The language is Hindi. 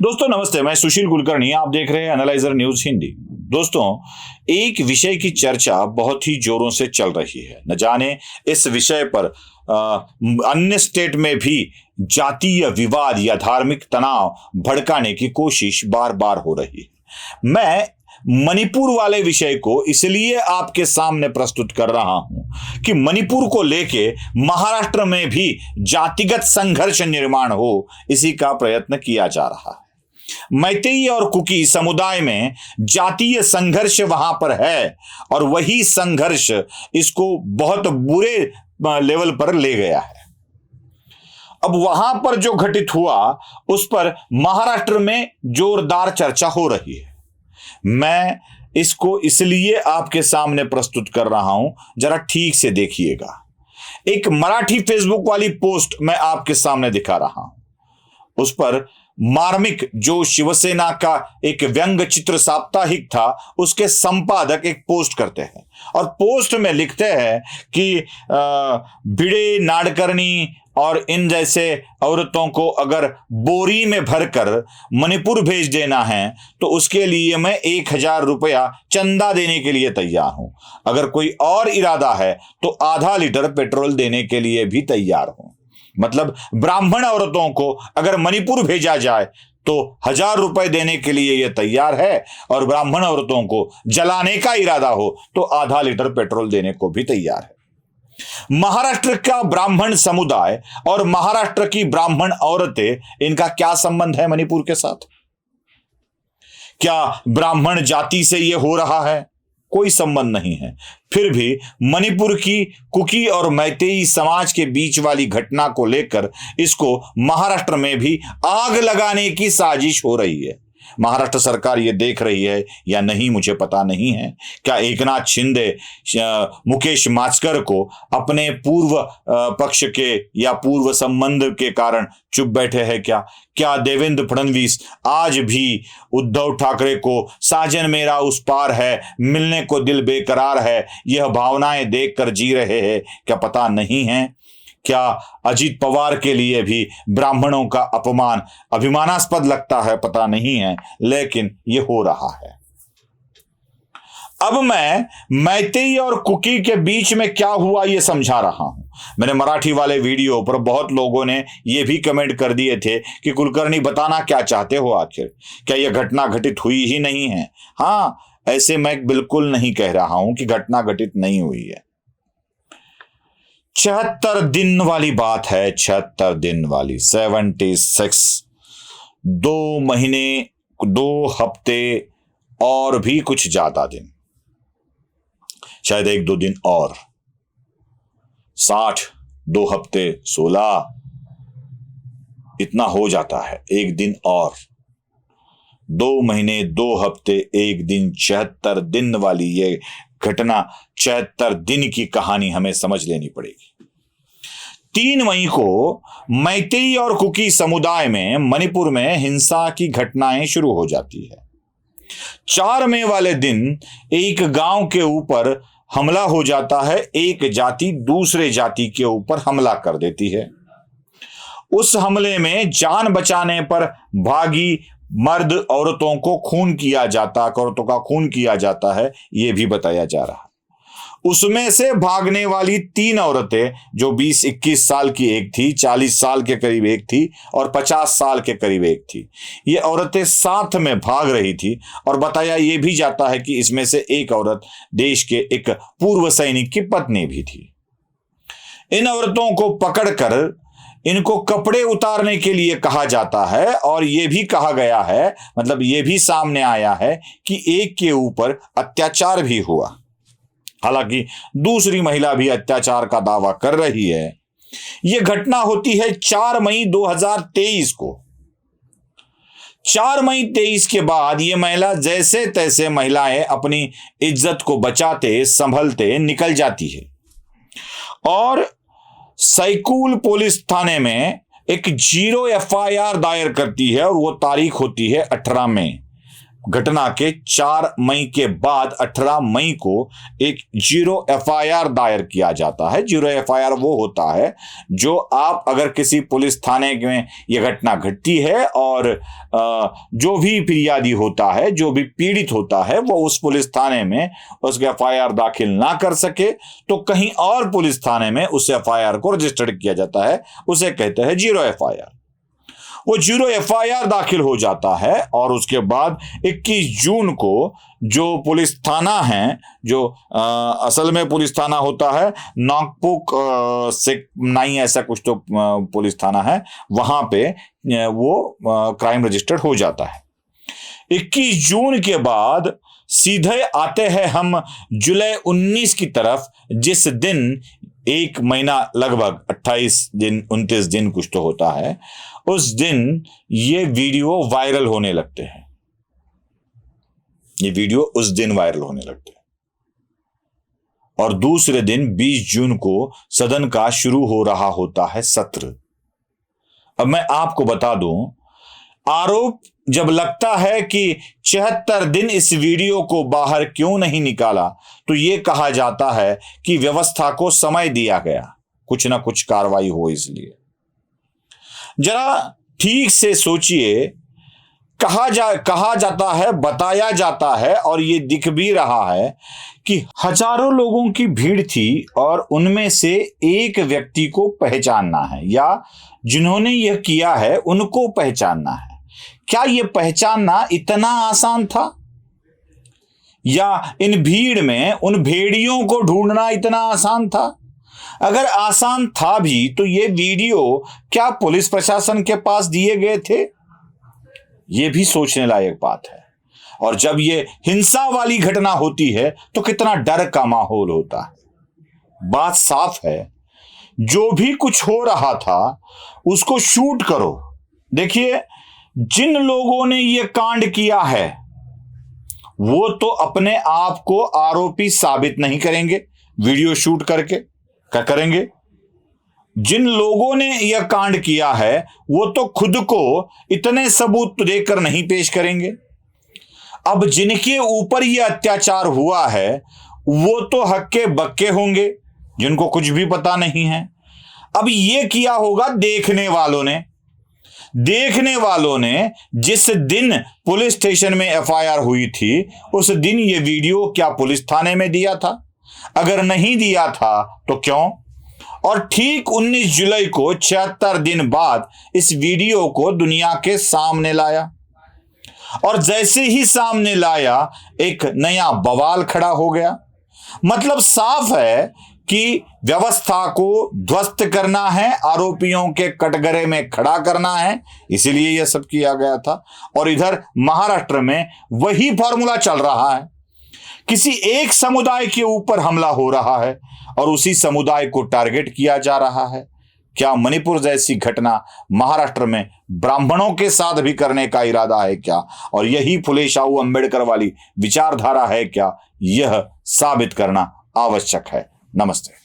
दोस्तों नमस्ते, मैं सुशील कुलकर्णी, आप देख रहे हैं एनालाइजर न्यूज हिंदी। दोस्तों, एक विषय की चर्चा बहुत ही जोरों से चल रही है। न जाने इस विषय पर अन्य स्टेट में भी जातीय विवाद या धार्मिक तनाव भड़काने की कोशिश बार बार हो रही है। मैं मणिपुर वाले विषय को इसलिए आपके सामने प्रस्तुत कर रहा हूं कि मणिपुर को लेके महाराष्ट्र में भी जातिगत संघर्ष निर्माण हो, इसी का प्रयत्न किया जा रहा है। मैतेई और कुकी समुदाय में जातीय संघर्ष वहां पर है और वही संघर्ष इसको बहुत बुरे लेवल पर ले गया है। अब वहां पर जो घटित हुआ उस पर महाराष्ट्र में जोरदार चर्चा हो रही है। मैं इसको इसलिए आपके सामने प्रस्तुत कर रहा हूं, जरा ठीक से देखिएगा। एक मराठी फेसबुक वाली पोस्ट मैं आपके सामने दिखा रहा हूं। उस पर मार्मिक, जो शिवसेना का एक व्यंग चित्र साप्ताहिक था, उसके संपादक एक पोस्ट करते हैं और पोस्ट में लिखते हैं कि भिड़े नाडकर्णी और इन जैसे औरतों को अगर बोरी में भरकर मणिपुर भेज देना है तो उसके लिए मैं 1,000 रुपया चंदा देने के लिए तैयार हूं। अगर कोई और इरादा है तो आधा लीटर पेट्रोल देने के लिए भी तैयार हूं। मतलब ब्राह्मण औरतों को अगर मणिपुर भेजा जाए तो 1,000 रुपए देने के लिए यह तैयार है, और ब्राह्मण औरतों को जलाने का इरादा हो तो आधा लीटर पेट्रोल देने को भी तैयार है। महाराष्ट्र का ब्राह्मण समुदाय और महाराष्ट्र की ब्राह्मण औरतें, इनका क्या संबंध है मणिपुर के साथ? क्या ब्राह्मण जाति से यह हो रहा है? कोई संबंध नहीं है। फिर भी मणिपुर की कुकी और मैतेई समाज के बीच वाली घटना को लेकर इसको महाराष्ट्र में भी आग लगाने की साजिश हो रही है। महाराष्ट्र सरकार ये देख रही है या नहीं मुझे पता नहीं है। क्या एकनाथ शिंदे मुकेश माचकर को अपने पूर्व पक्ष के या पूर्व संबंध के कारण चुप बैठे हैं? क्या देवेंद्र फडणवीस आज भी उद्धव ठाकरे को साजन मेरा उस पार है, मिलने को दिल बेकरार है, यह भावनाएं देखकर जी रहे हैं? क्या पता नहीं है? क्या अजीत पवार के लिए भी ब्राह्मणों का अपमान अभिमानास्पद लगता है? पता नहीं है, लेकिन यह हो रहा है। अब मैं मैतेई और कुकी के बीच में क्या हुआ यह समझा रहा हूं। मैंने मराठी वाले वीडियो पर बहुत लोगों ने यह भी कमेंट कर दिए थे कि कुलकर्णी बताना क्या चाहते हो, आखिर क्या यह घटना घटित हुई ही नहीं है? हां, ऐसे मैं बिल्कुल नहीं कह रहा हूं कि घटना घटित नहीं हुई है। 76 दिन वाली बात है, 76 दिन वाली, 76, 2 महीने 2 हफ्ते और भी कुछ ज्यादा दिन, शायद 1-2 दिन और, 60, 2 हफ्ते 16, इतना हो जाता है। 1 दिन और, 2 महीने 2 हफ्ते 1 दिन, 76 दिन वाली ये घटना, 76 दिन की कहानी हमें समझ लेनी पड़ेगी। 3 मई को मैतेई और कुकी समुदाय में मणिपुर में हिंसा की घटनाएं शुरू हो जाती है। 4 मई वाले दिन एक गांव के ऊपर हमला हो जाता है। एक जाति दूसरे जाति के ऊपर हमला कर देती है। उस हमले में जान बचाने पर भागी मर्द औरतों का खून किया जाता है, यह भी बताया जा रहा है। उसमें से भागने वाली 3 औरतें, जो 20-21 साल की एक थी, 40 साल के करीब एक थी और 50 साल के करीब एक थी, ये औरतें साथ में भाग रही थी। और बताया यह भी जाता है कि इसमें से एक औरत देश के एक पूर्व सैनिक की पत्नी भी थी। इन औरतों को पकड़कर इनको कपड़े उतारने के लिए कहा जाता है और यह भी कहा गया है, मतलब यह भी सामने आया है कि एक के ऊपर अत्याचार भी हुआ। हालांकि दूसरी महिला भी अत्याचार का दावा कर रही है। यह घटना होती है 4 मई 2023 को। 4 मई 23 के बाद यह महिला जैसे तैसे महिलाएं अपनी इज्जत को बचाते संभलते निकल जाती है और सैकूल पुलिस थाने में एक 0 FIR दायर करती है और वो तारीख होती है 18 मई। घटना के 4 मई के बाद 18 मई को एक जीरो एफआईआर दायर किया जाता है। जीरो एफआईआर वो होता है जो आप अगर किसी पुलिस थाने में यह घटना घटती है और जो भी फिरियादी होता है, जो भी पीड़ित होता है, वो उस पुलिस थाने में उसके एफआईआर दाखिल ना कर सके तो कहीं और पुलिस थाने में उस एफआईआर को रजिस्टर्ड किया जाता है। उसे कहते हैं जीरो एफआईआर। वो जीरो एफआईआर दाखिल हो जाता है और उसके बाद 21 जून को जो पुलिस थाना है, जो असल में पुलिस थाना होता है नागपुक से नहीं, ऐसा कुछ तो पुलिस थाना है, वहां पे वो क्राइम रजिस्टर्ड हो जाता है। 21 जून के बाद सीधे आते हैं हम जुलाई 19 की तरफ, जिस दिन एक महीना लगभग 28 दिन 29 दिन कुछ तो होता है। उस दिन ये वीडियो वायरल होने लगते हैं। ये वीडियो उस दिन वायरल होने लगते हैं और दूसरे दिन 20 जून को सदन का शुरू हो रहा होता है सत्र। अब मैं आपको बता दूं, आरोप जब लगता है कि 76 दिन इस वीडियो को बाहर क्यों नहीं निकाला, तो यह कहा जाता है कि व्यवस्था को समय दिया गया, कुछ ना कुछ कार्रवाई हो। इसलिए जरा ठीक से सोचिए, कहा जाता है, बताया जाता है और ये दिख भी रहा है कि हजारों लोगों की भीड़ थी और उनमें से एक व्यक्ति को पहचानना है या जिन्होंने यह किया है उनको पहचानना है। क्या यह पहचानना इतना आसान था? या इन भीड़ में उन भेड़ियों को ढूंढना इतना आसान था? अगर आसान था भी तो ये वीडियो क्या पुलिस प्रशासन के पास दिए गए थे? यह भी सोचने लायक बात है। और जब ये हिंसा वाली घटना होती है तो कितना डर का माहौल होता है। बात साफ है, जो भी कुछ हो रहा था उसको शूट करो। देखिए, जिन लोगों ने यह कांड किया है वो तो अपने आप को आरोपी साबित नहीं करेंगे वीडियो शूट करके। क्या करेंगे? जिन लोगों ने यह कांड किया है वो तो खुद को इतने सबूत देकर नहीं पेश करेंगे। अब जिनके ऊपर यह अत्याचार हुआ है वो तो हक्के बक्के होंगे, जिनको कुछ भी पता नहीं है। अब यह किया होगा देखने वालों ने जिस दिन पुलिस स्टेशन में एफआईआर हुई थी उस दिन यह वीडियो क्या पुलिस थाने में दिया था? अगर नहीं दिया था तो क्यों? और ठीक 19 जुलाई को 76 दिन बाद इस वीडियो को दुनिया के सामने लाया और जैसे ही सामने लाया एक नया बवाल खड़ा हो गया। मतलब साफ है कि व्यवस्था को ध्वस्त करना है, आरोपियों के कटघरे में खड़ा करना है, इसीलिए यह सब किया गया था। और इधर महाराष्ट्र में वही फॉर्मूला चल रहा है। किसी एक समुदाय के ऊपर हमला हो रहा है और उसी समुदाय को टारगेट किया जा रहा है। क्या मणिपुर जैसी घटना महाराष्ट्र में ब्राह्मणों के साथ भी करने का इरादा है क्या? और यही फुले शाहू अंबेडकर वाली विचारधारा है क्या? यह साबित करना आवश्यक है। नमस्ते।